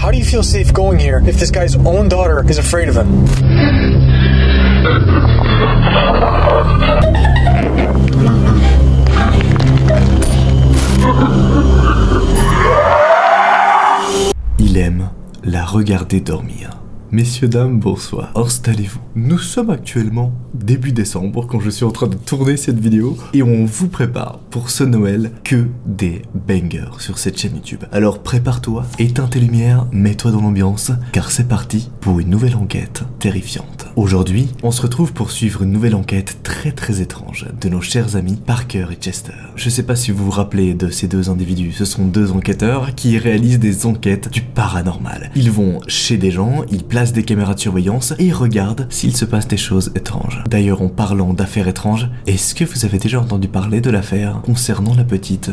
How do you feel safe going here if this guy's own daughter is afraid of him? Il aime la regarder dormir. Messieurs, dames, bonsoir. Installez-vous. Nous sommes actuellement début décembre quand je suis en train de tourner cette vidéo et on vous prépare pour ce Noël que des bangers sur cette chaîne YouTube. Alors prépare-toi, éteins tes lumières, mets-toi dans l'ambiance car c'est parti pour une nouvelle enquête terrifiante. Aujourd'hui, on se retrouve pour suivre une nouvelle enquête très étrange de nos chers amis Parker et Chester. Je sais pas si vous vous rappelez de ces deux individus, ce sont deux enquêteurs qui réalisent des enquêtes du paranormal. Ils vont chez des gens, ils placent des caméras de surveillance et regardent s'il se passe des choses étranges. D'ailleurs, en parlant d'affaires étranges, est-ce que vous avez déjà entendu parler de l'affaire concernant la petite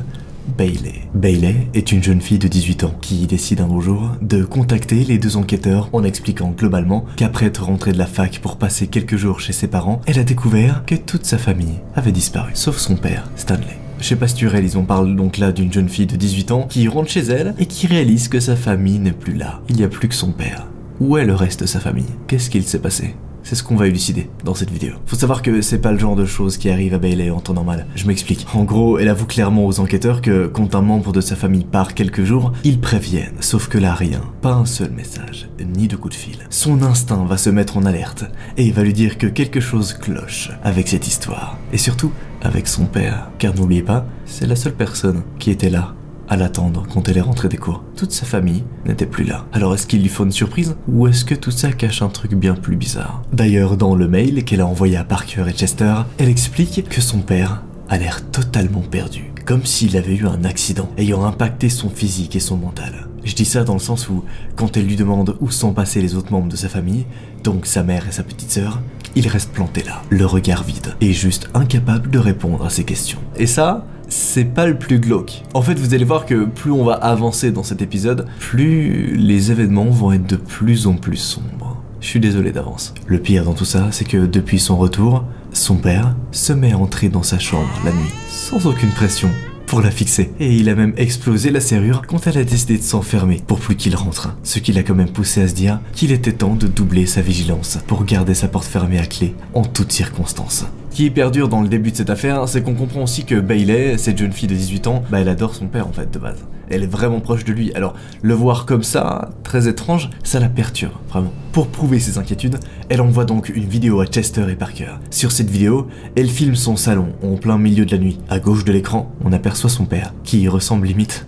Bailey? Bailey est une jeune fille de 18 ans qui décide un beau jour de contacter les deux enquêteurs en expliquant globalement qu'après être rentrée de la fac pour passer quelques jours chez ses parents, elle a découvert que toute sa famille avait disparu, sauf son père, Stanley. Je sais pas si tu réalises, on parle donc là d'une jeune fille de 18 ans qui rentre chez elle et qui réalise que sa famille n'est plus là. Il n'y a plus que son père. Où est le reste de sa famille? Qu'est-ce qu'il s'est passé? C'est ce qu'on va élucider dans cette vidéo. Faut savoir que c'est pas le genre de choses qui arrive à Bailey en temps normal. Je m'explique. En gros, elle avoue clairement aux enquêteurs que quand un membre de sa famille part quelques jours, ils préviennent. Sauf que là, rien. Pas un seul message, ni de coup de fil. Son instinct va se mettre en alerte et va lui dire que quelque chose cloche avec cette histoire. Et surtout, avec son père. Car n'oubliez pas, c'est la seule personne qui était là à l'attendre quand elle est rentrée des cours. Toute sa famille n'était plus là. Alors est-ce qu'il lui faut une surprise ou est-ce que tout ça cache un truc bien plus bizarre? D'ailleurs, dans le mail qu'elle a envoyé à Parker et Chester, elle explique que son père a l'air totalement perdu, comme s'il avait eu un accident ayant impacté son physique et son mental. Je dis ça dans le sens où, quand elle lui demande où sont passés les autres membres de sa famille, donc sa mère et sa petite sœur, il reste planté là, le regard vide, et juste incapable de répondre à ses questions. Et ça, c'est pas le plus glauque. En fait, vous allez voir que plus on va avancer dans cet épisode, plus les événements vont être de plus en plus sombres. Je suis désolé d'avance. Le pire dans tout ça, c'est que depuis son retour, son père se met à entrer dans sa chambre la nuit, sans aucune pression, pour la fixer. Et il a même explosé la serrure quand elle a décidé de s'enfermer pour plus qu'il rentre. Ce qui l'a quand même poussé à se dire qu'il était temps de doubler sa vigilance pour garder sa porte fermée à clé en toutes circonstances. Ce qui perdure dans le début de cette affaire, c'est qu'on comprend aussi que Bailey, cette jeune fille de 18 ans, elle adore son père en fait de base. Elle est vraiment proche de lui, alors le voir comme ça, très étrange, ça la perturbe, vraiment. Pour prouver ses inquiétudes, elle envoie donc une vidéo à Chester et Parker. Sur cette vidéo, elle filme son salon en plein milieu de la nuit. À gauche de l'écran, on aperçoit son père, qui ressemble limite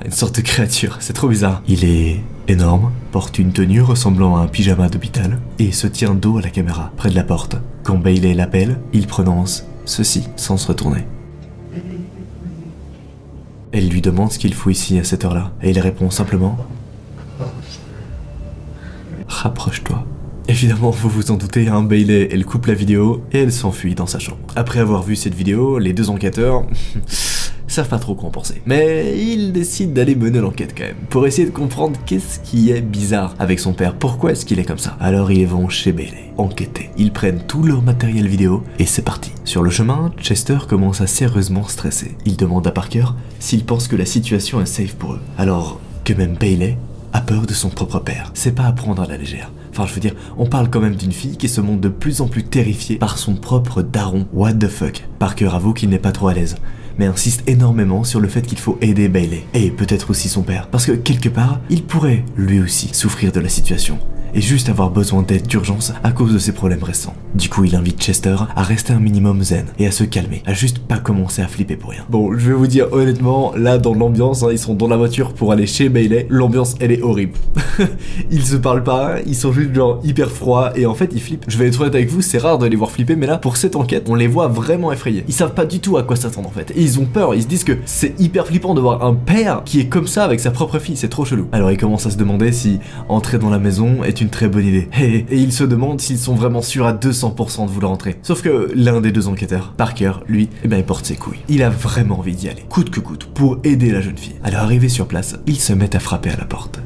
à une sorte de créature, c'est trop bizarre. Il est énorme, porte une tenue ressemblant à un pyjama d'hôpital, et se tient dos à la caméra, près de la porte. Quand Bailey l'appelle, il prononce ceci sans se retourner. Elle lui demande ce qu'il faut ici à cette heure-là, et il répond simplement « Rapproche-toi ». Évidemment, vous vous en doutez, hein, Bailey, elle coupe la vidéo et elle s'enfuit dans sa chambre. Après avoir vu cette vidéo, les deux enquêteurs savent pas trop quoi en penser. Mais ils décident d'aller mener l'enquête quand même, pour essayer de comprendre qu'est-ce qui est bizarre avec son père, pourquoi est-ce qu'il est comme ça. Alors ils vont chez Bailey, enquêter. Ils prennent tout leur matériel vidéo et c'est parti. Sur le chemin, Chester commence à sérieusement stresser. Il demande à Parker s'il pense que la situation est safe pour eux. Alors que même Bailey a peur de son propre père. C'est pas à prendre à la légère. Enfin, je veux dire, on parle quand même d'une fille qui se montre de plus en plus terrifiée par son propre daron. What the fuck? Parker avoue qu'il n'est pas trop à l'aise, mais insiste énormément sur le fait qu'il faut aider Bailey. Et peut-être aussi son père. Parce que quelque part, il pourrait, lui aussi, souffrir de la situation. Et juste avoir besoin d'aide d'urgence à cause de ses problèmes récents. Du coup, il invite Chester à rester un minimum zen et à se calmer, à juste pas commencer à flipper pour rien. Bon, je vais vous dire honnêtement, là dans l'ambiance, hein, ils sont dans la voiture pour aller chez Bailey, l'ambiance elle est horrible. Ils se parlent pas, ils sont juste genre hyper froids et en fait ils flippent. Je vais être honnête avec vous, c'est rare de les voir flipper, mais là pour cette enquête, on les voit vraiment effrayés. Ils savent pas du tout à quoi s'attendre en fait. Et ils ont peur, ils se disent que c'est hyper flippant de voir un père qui est comme ça avec sa propre fille, c'est trop chelou. Alors ils commencent à se demander si entrer dans la maison est une très bonne idée. Et ils se demandent s'ils sont vraiment sûrs à 200% de vouloir entrer. Sauf que l'un des deux enquêteurs, Parker, lui, eh ben il porte ses couilles. Il a vraiment envie d'y aller, coûte que coûte, pour aider la jeune fille. Alors arrivé sur place, ils se mettent à frapper à la porte.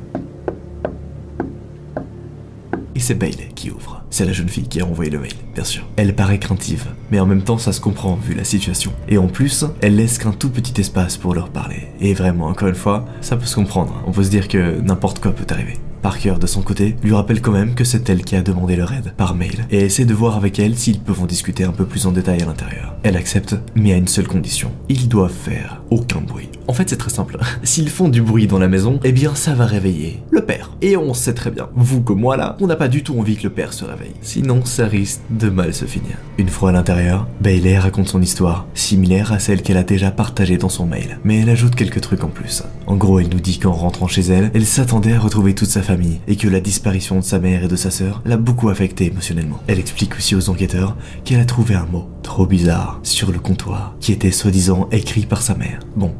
Et c'est Bailey qui ouvre. C'est la jeune fille qui a envoyé le mail, bien sûr. Elle paraît craintive, mais en même temps ça se comprend vu la situation. Et en plus, elle laisse qu'un tout petit espace pour leur parler. Et vraiment, encore une fois, ça peut se comprendre. On peut se dire que n'importe quoi peut arriver. Parker, de son côté, lui rappelle quand même que c'est elle qui a demandé leur aide par mail et essaie de voir avec elle s'ils peuvent en discuter un peu plus en détail à l'intérieur. Elle accepte, mais à une seule condition. Ils doivent faire aucun bruit. En fait, c'est très simple. S'ils font du bruit dans la maison, eh bien ça va réveiller le père. Et on sait très bien, vous comme moi là, on n'a pas du tout envie que le père se réveille. Sinon, ça risque de mal se finir. Une fois à l'intérieur, Bailey raconte son histoire, similaire à celle qu'elle a déjà partagée dans son mail. Mais elle ajoute quelques trucs en plus. En gros, elle nous dit qu'en rentrant chez elle, elle s'attendait à retrouver toute sa famille et que la disparition de sa mère et de sa sœur l'a beaucoup affectée émotionnellement. Elle explique aussi aux enquêteurs qu'elle a trouvé un mot trop bizarre sur le comptoir qui était soi-disant écrit par sa mère. Bon,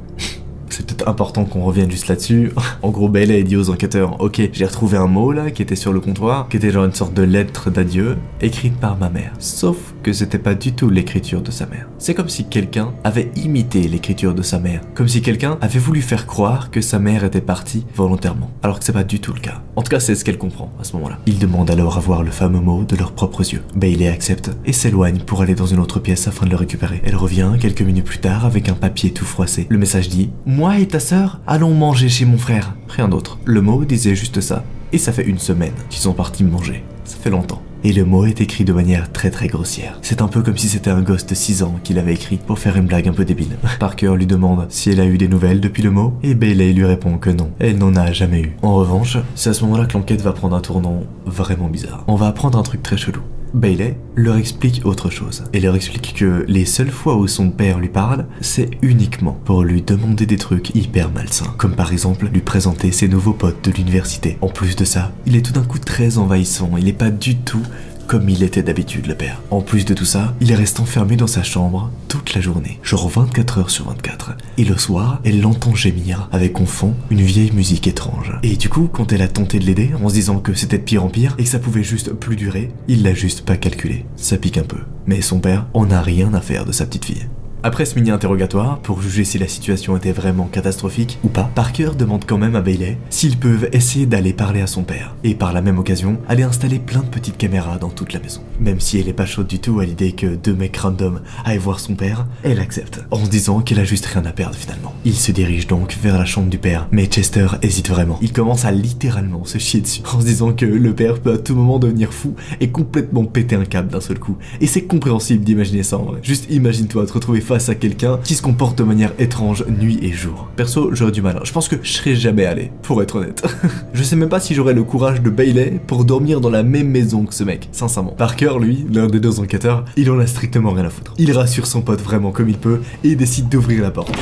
c'est peut-être important qu'on revienne juste là-dessus. En gros, Bailey dit aux enquêteurs, ok, j'ai retrouvé un mot là qui était sur le comptoir, qui était genre une sorte de lettre d'adieu écrite par ma mère. Sauf que c'était pas du tout l'écriture de sa mère. C'est comme si quelqu'un avait imité l'écriture de sa mère. Comme si quelqu'un avait voulu faire croire que sa mère était partie volontairement. Alors que c'est pas du tout le cas. En tout cas, c'est ce qu'elle comprend à ce moment-là. Ils demandent alors à voir le fameux mot de leurs propres yeux. Bailey accepte et s'éloigne pour aller dans une autre pièce afin de le récupérer. Elle revient quelques minutes plus tard avec un papier tout froissé. Le message dit « Moi et ta sœur, allons manger chez mon frère. » Rien d'autre. Le mot disait juste ça. Et ça fait une semaine qu'ils sont partis manger. Ça fait longtemps. Et le mot est écrit de manière très grossière. C'est un peu comme si c'était un gosse de 6 ans qui l'avait écrit pour faire une blague un peu débile. Parker lui demande si elle a eu des nouvelles depuis le mot, et Bailey lui répond que non, elle n'en a jamais eu. En revanche, c'est à ce moment-là que l'enquête va prendre un tournant vraiment bizarre. On va apprendre un truc très chelou. Bailey leur explique autre chose et leur explique que les seules fois où son père lui parle, c'est uniquement pour lui demander des trucs hyper malsains, comme par exemple lui présenter ses nouveaux potes de l'université. En plus de ça, il est tout d'un coup très envahissant, il n'est pas du tout comme il était d'habitude le père. En plus de tout ça, il reste enfermé dans sa chambre toute la journée, genre 24 heures sur 24. Et le soir, elle l'entend gémir, avec en fond une vieille musique étrange. Et du coup, quand elle a tenté de l'aider, en se disant que c'était de pire en pire, et que ça pouvait juste plus durer, il l'a juste pas calculé. Ça pique un peu. Mais son père en a rien à faire de sa petite fille. Après ce mini-interrogatoire, pour juger si la situation était vraiment catastrophique ou pas, Parker demande quand même à Bailey s'ils peuvent essayer d'aller parler à son père, et par la même occasion, aller installer plein de petites caméras dans toute la maison. Même si elle est pas chaude du tout à l'idée que 2 mecs random aillent voir son père, elle accepte, en se disant qu'elle a juste rien à perdre finalement. Il se dirige donc vers la chambre du père, mais Chester hésite vraiment. Il commence à littéralement se chier dessus, en se disant que le père peut à tout moment devenir fou et complètement péter un câble d'un seul coup. Et c'est compréhensible d'imaginer ça en vrai. Juste imagine-toi te retrouver face à quelqu'un qui se comporte de manière étrange nuit et jour. Perso, j'aurais du mal. Je pense que je serais jamais allé, pour être honnête. Je sais même pas si j'aurais le courage de Bailey pour dormir dans la même maison que ce mec, sincèrement. Parker, lui, l'un des 2 enquêteurs, il en a strictement rien à foutre. Il rassure son pote vraiment comme il peut et décide d'ouvrir la porte.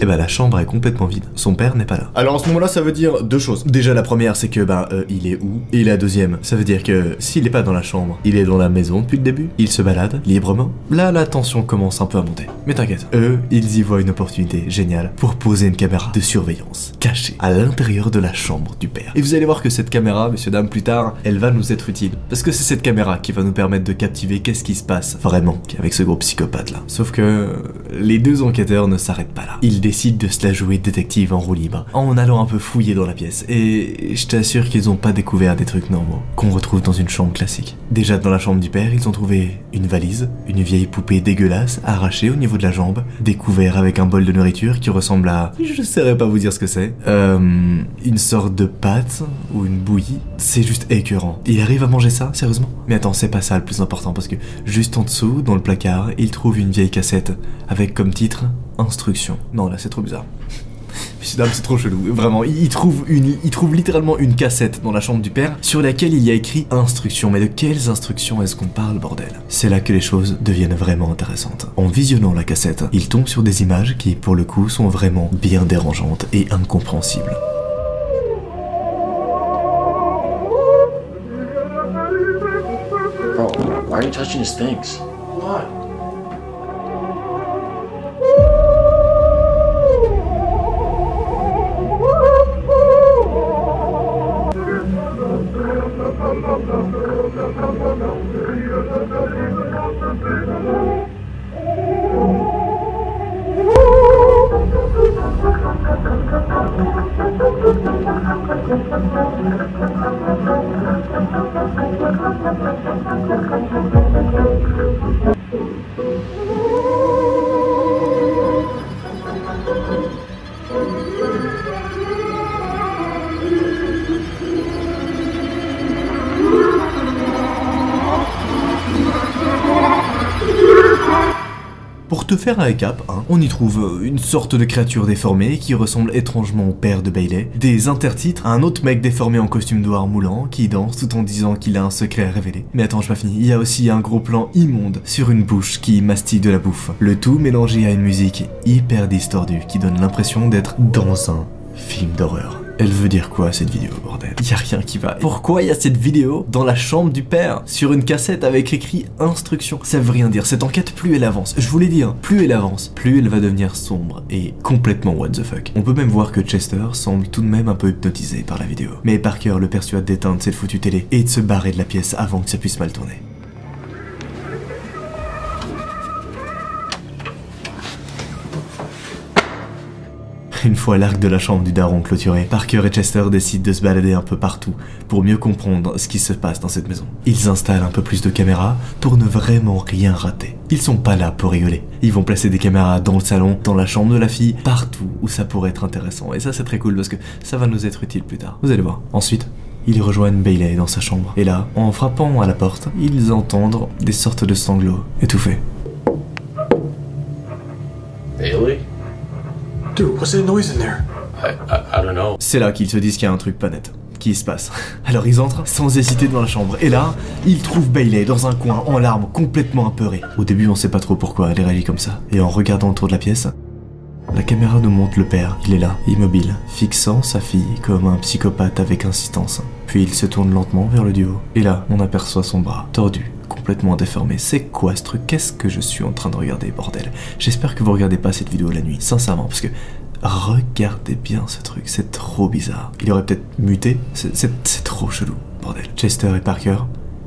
Et bah la chambre est complètement vide. Son père n'est pas là. Alors en ce moment-là, ça veut dire 2 choses. Déjà la première, c'est que il est où? Et la deuxième, ça veut dire que s'il est pas dans la chambre, il est dans la maison depuis le début. Il se balade librement. Là, la tension commence un peu à monter. Mais t'inquiète, eux, ils y voient une opportunité géniale pour poser une caméra de surveillance cachée à l'intérieur de la chambre du père. Et vous allez voir que cette caméra, messieurs dames, plus tard, elle va nous être utile. Parce que c'est cette caméra qui va nous permettre de captiver qu'est-ce qui se passe vraiment avec ce gros psychopathe là. Sauf que les 2 enquêteurs ne s'arrêtent pas là. Ils décide de se la jouer détective en roue libre, en allant un peu fouiller dans la pièce. Et je t'assure qu'ils ont pas découvert des trucs normaux qu'on retrouve dans une chambre classique. Déjà dans la chambre du père, ils ont trouvé une valise, une vieille poupée dégueulasse arrachée au niveau de la jambe, découvert avec un bol de nourriture qui ressemble à... je saurais pas vous dire ce que c'est. Une sorte de pâte ou une bouillie. C'est juste écœurant. Il arrive à manger ça, sérieusement? Mais attends, c'est pas ça le plus important, parce que juste en dessous, dans le placard, il trouve une vieille cassette avec comme titre Instruction. Non, là c'est trop bizarre. Messieurs dames, c'est trop chelou. Vraiment, il trouve littéralement une cassette dans la chambre du père sur laquelle il y a écrit Instruction. Mais de quelles instructions est-ce qu'on parle, bordel? C'est là que les choses deviennent vraiment intéressantes. En visionnant la cassette, il tombe sur des images qui, pour le coup, sont vraiment bien dérangeantes et incompréhensibles. Bro, why are you touching his things? Why? te faire un récap, hein, on y trouve une sorte de créature déformée qui ressemble étrangement au père de Bailey, des intertitres, un autre mec déformé en costume noir moulant qui danse tout en disant qu'il a un secret à révéler. Mais attends, j'ai pas fini, il y a aussi un gros plan immonde sur une bouche qui mastique de la bouffe. Le tout mélangé à une musique hyper distordue qui donne l'impression d'être dans un film d'horreur. Elle veut dire quoi cette vidéo, bordel? Y a rien qui va. Pourquoi y a cette vidéo dans la chambre du père sur une cassette avec écrit instruction? Ça veut rien dire. Cette enquête, plus elle avance, je vous l'ai dit, hein, plus elle avance, plus elle va devenir sombre et complètement what the fuck. On peut même voir que Chester semble tout de même un peu hypnotisé par la vidéo. Mais Parker le persuade d'éteindre cette foutue télé et de se barrer de la pièce avant que ça puisse mal tourner. Une fois l'arc de la chambre du daron clôturé, Parker et Chester décident de se balader un peu partout pour mieux comprendre ce qui se passe dans cette maison. Ils installent un peu plus de caméras pour ne vraiment rien rater. Ils sont pas là pour rigoler. Ils vont placer des caméras dans le salon, dans la chambre de la fille, partout où ça pourrait être intéressant. Et ça c'est très cool parce que ça va nous être utile plus tard. Vous allez voir. Ensuite, ils rejoignent Bailey dans sa chambre. Et là, en frappant à la porte, ils entendent des sortes de sanglots étouffés. Bailey? Dude, what's that noise in there? I don't know. C'est là qu'ils se disent qu'il y a un truc pas net qui se passe. Alors ils entrent sans hésiter dans la chambre et là, ils trouvent Bailey dans un coin en larmes, complètement apeurée. Au début on sait pas trop pourquoi elle réagit comme ça. Et en regardant autour de la pièce, la caméra nous montre le père. Il est là, immobile, fixant sa fille comme un psychopathe avec insistance. Puis il se tourne lentement vers le duo. Et là, on aperçoit son bras, tordu, complètement déformé. C'est quoi ce truc? Qu'est-ce que je suis en train de regarder, bordel? J'espère que vous regardez pas cette vidéo la nuit, sincèrement, parce que regardez bien ce truc, c'est trop bizarre. Il aurait peut-être muté, c'est trop chelou, bordel. Chester et Parker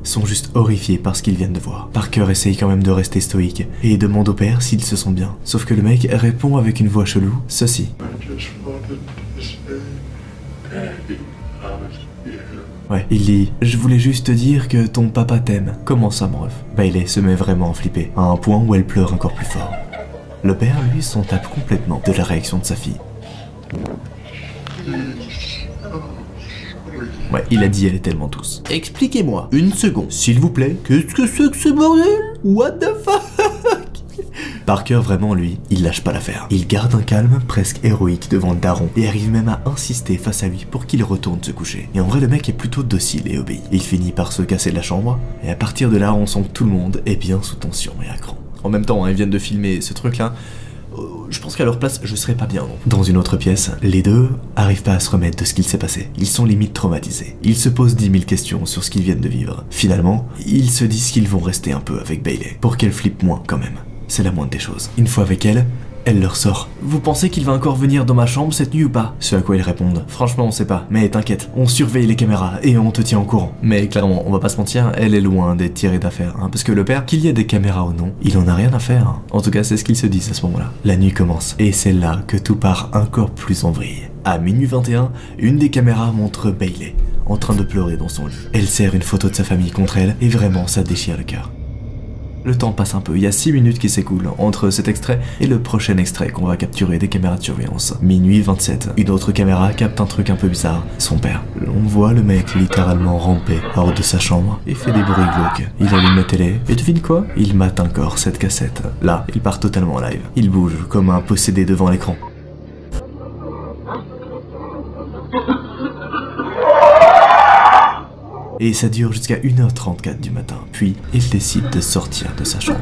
sont juste horrifiés par ce qu'ils viennent de voir. Parker essaye quand même de rester stoïque et demande au père s'ils se sentent bien. Sauf que le mec répond avec une voix chelou, ceci. Ouais, il dit « Je voulais juste te dire que ton papa t'aime. Comment ça, mon ref ?» Bailey se met vraiment à flipper, à un point où elle pleure encore plus fort. Le père, lui, s'en tape complètement de la réaction de sa fille. Ouais, il a dit elle est tellement douce. Expliquez-moi, une seconde, s'il vous plaît, qu'est-ce que c'est que ce bordel? What the fuck? Parker, vraiment, lui, il lâche pas l'affaire. Il garde un calme presque héroïque devant le daron et arrive même à insister face à lui pour qu'il retourne se coucher. Et en vrai, le mec est plutôt docile et obéit. Il finit par se casser de la chambre et à partir de là, on sent que tout le monde est bien sous tension et à cran. En même temps, hein, ils viennent de filmer ce truc-là. Je pense qu'à leur place, je serais pas bien. Non. Dans une autre pièce, les deux arrivent pas à se remettre de ce qu'il s'est passé. Ils sont limite traumatisés. Ils se posent 10 000 questions sur ce qu'ils viennent de vivre. Finalement, ils se disent qu'ils vont rester un peu avec Bailey, pour qu'elle flippe moins quand même. C'est la moindre des choses. Une fois avec elle, elle leur sort. Vous pensez qu'il va encore venir dans ma chambre cette nuit ou pas? Ce à quoi ils répondent. Franchement, on sait pas, mais t'inquiète, on surveille les caméras et on te tient au courant. Mais clairement, on va pas se mentir, elle est loin d'être tirée d'affaire, hein, parce que le père, qu'il y ait des caméras ou non, il en a rien à faire. Hein. En tout cas, c'est ce qu'ils se disent à ce moment-là. La nuit commence, et c'est là que tout part encore plus en vrille. À minuit 21, une des caméras montre Bailey, en train de pleurer dans son lit. Elle serre une photo de sa famille contre elle, et vraiment, ça déchire le cœur. Le temps passe un peu, il y a 6 minutes qui s'écoulent entre cet extrait et le prochain extrait qu'on va capturer des caméras de surveillance. Minuit 27, une autre caméra capte un truc un peu bizarre, son père. On voit le mec littéralement ramper hors de sa chambre et fait des bruits glauques. Il allume la télé et devine quoi? Il mate encore cette cassette. Là, il part totalement en live. Il bouge comme un possédé devant l'écran. Et ça dure jusqu'à 1h34 du matin. Puis, il décide de sortir de sa chambre.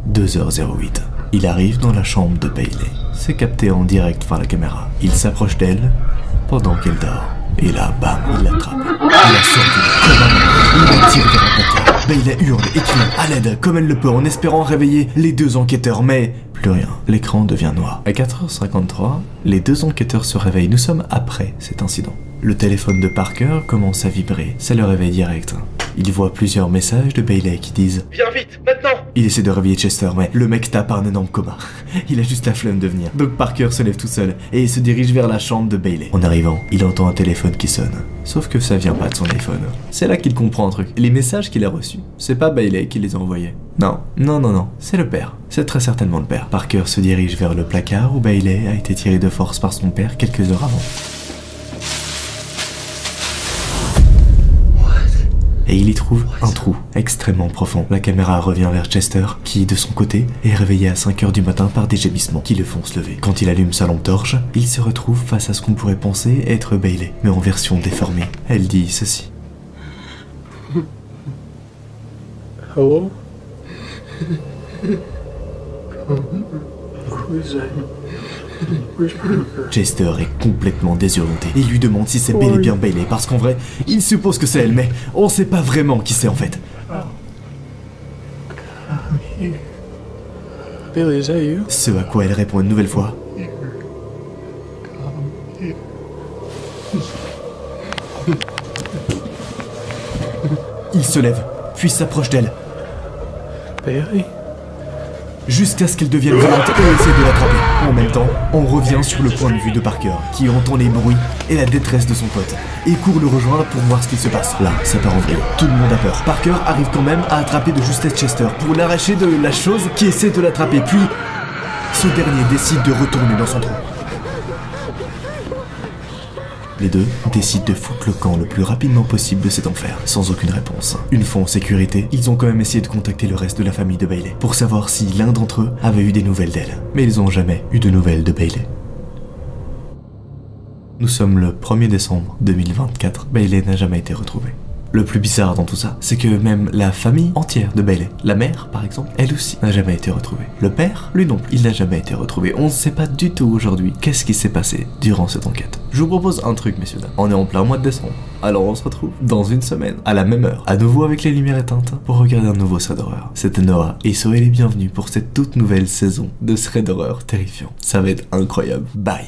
« 2h08. Il arrive dans la chambre de Bailey. C'est capté en direct par la caméra. Il s'approche d'elle pendant qu'elle dort. Et là, bam, il l'attrape. Il la sort comme un... Il la tire vers un placard. Bailey hurle et crie à l'aide comme elle le peut en espérant réveiller les deux enquêteurs, mais plus rien. L'écran devient noir. À 4h53, les deux enquêteurs se réveillent. Nous sommes après cet incident. Le téléphone de Parker commence à vibrer. C'est le réveil direct. Il voit plusieurs messages de Bailey qui disent « Viens vite, maintenant! » Il essaie de réveiller Chester, mais le mec tape un énorme coma. Il a juste la flemme de venir. Donc Parker se lève tout seul et se dirige vers la chambre de Bailey. En arrivant, il entend un téléphone qui sonne. Sauf que ça vient pas de son iPhone. C'est là qu'il comprend un truc. Les messages qu'il a reçus, c'est pas Bailey qui les a envoyés. Non, c'est le père. C'est très certainement le père. Parker se dirige vers le placard où Bailey a été tiré de force par son père quelques heures avant. Et il y trouve un trou extrêmement profond. La caméra revient vers Chester, qui de son côté est réveillé à 5 h du matin par des gémissements qui le font se lever. Quand il allume sa lampe torche, il se retrouve face à ce qu'on pourrait penser être Bailey, mais en version déformée. Elle dit ceci. Hello? Who's that? Where's Parker? Chester est complètement désorienté et lui demande si c'est bel et bien Bailey, parce qu'en vrai, il suppose que c'est elle, mais on sait pas vraiment qui c'est en fait. Bailey, is that you? Ce à quoi elle répond une nouvelle fois. Il se lève, puis s'approche d'elle, Bailey? jusqu'à ce qu'elle devienne violente et essaie de l'attraper. En même temps, on revient sur le point de vue de Parker, qui entend les bruits et la détresse de son pote, et court le rejoindre pour voir ce qu'il se passe. Là, ça part en vrille. Tout le monde a peur. Parker arrive quand même à attraper de justesse Chester pour l'arracher de la chose qui essaie de l'attraper, puis ce dernier décide de retourner dans son trou. Les deux décident de foutre le camp le plus rapidement possible de cet enfer, sans aucune réponse. Une fois en sécurité, ils ont quand même essayé de contacter le reste de la famille de Bailey, pour savoir si l'un d'entre eux avait eu des nouvelles d'elle. Mais ils n'ont jamais eu de nouvelles de Bailey. Nous sommes le 1er décembre 2024, Bailey n'a jamais été retrouvée. Le plus bizarre dans tout ça, c'est que même la famille entière de Bailey, la mère par exemple, elle aussi n'a jamais été retrouvée. Le père, lui non plus, il n'a jamais été retrouvé. On ne sait pas du tout aujourd'hui qu'est-ce qui s'est passé durant cette enquête. Je vous propose un truc, messieurs dames. On est en plein mois de décembre, alors on se retrouve dans une semaine, à la même heure, à nouveau avec les lumières éteintes, pour regarder un nouveau thread d'horreur. C'était Noah, et soyez les bienvenus pour cette toute nouvelle saison de thread d'horreur terrifiant. Ça va être incroyable. Bye.